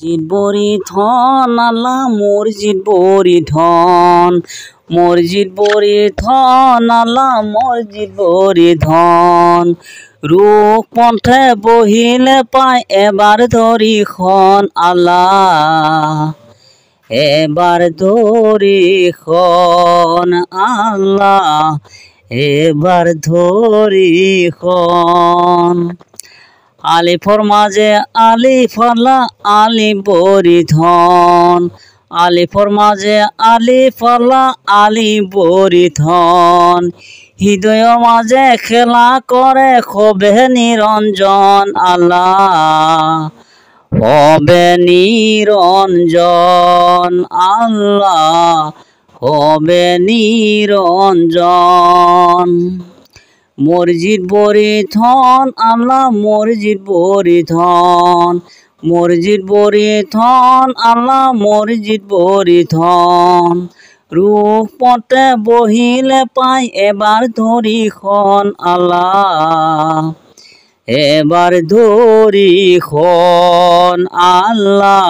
মসজিদ বরি ধন আল্লাহ মসজিদ বরি ধন, মসজিদ বরি ধন আল্লাহ মসজিদ বরি ধন। রূপ পন্থে বহিলে পায় এবার ধরি খন আল্লাহ, এবার ধরি খন আল্লাহ, এবার ধরি খন। আলিফর মাঝে আলিফ আল্লাহ আলিফ বরি ধন, আলিফর মাঝে আলিফ আল্লাহ আলিফ বরি ধন। হৃদয় মাঝে খেলা করে হবে নিরঞ্জন আল্লাহ, হবে নিরঞ্জন আল্লাহ, হবে নিরঞ্জন। মসজিদ বরি ধন আল্লাহ মসজিদ বরি ধন, মসজিদ বরি ধন আল্লাহ মসজিদ বরি ধন। রূপ পথে বহিলে পাই এবার ধরি খন আল্লাহ, এবার ধরি খন আল্লাহ,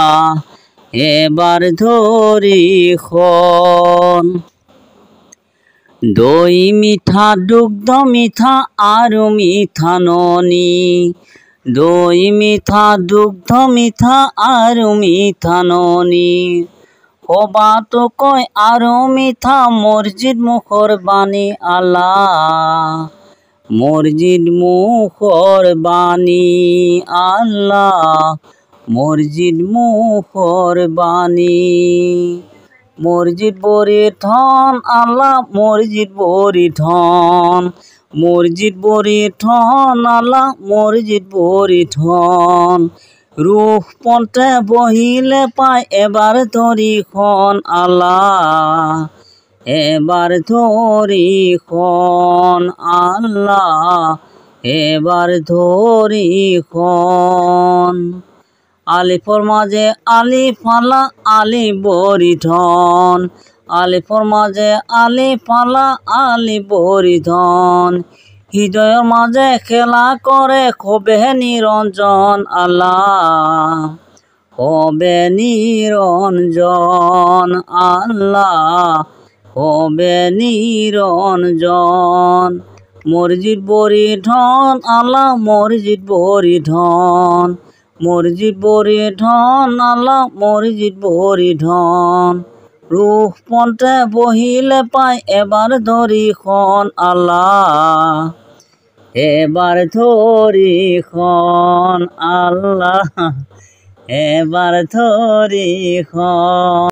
এবার ধরি খন। দই মিঠা দুগ্ধ মিঠা আরো মিঠা ননি, দই মিঠা দুগ্ধ মিঠা আরো মিঠা ননি। কবাত কয় আরো মিঠা মসজিদ মুখর বাণী আল্লাহ, মসজিদ মুখর বাণী আল্লাহ, মসজিদ মুখর বাণী। মসজিদ বরি ধন আল্লাহ মসজিদ বরি ধন, মসজিদ বরি ধন আল্লাহ মসজিদ বরি ধন। রূপ পথে বহিলে পায় এবার ধরি খন আল্লাহ, এবার ধরি খন আল্লাহ, এবার ধরি খন। আলিফর মাঝে আলিফ আল্লাহ আলিফ বরি ধন, আলিফর মাঝে আলিফ আল্লাহ আলিফ বরি ধন। হৃদয় মাঝে খেলা করে হবে নিরঞ্জন আল্লাহ, হবে নিরঞ্জন আল্লাহ, হবে নিরঞ্জন। মসজিদ বরি ধন আল্লাহ মসজিদ বরি ধন, মসজিদ বরি ধন আল্লাহ মসজিদ বরি ধন। রূপ পথে বহিলে পায় এবার ধরি খন আল্লাহ, এবার ধরি খন আল্লাহ, এবার ধরি খন।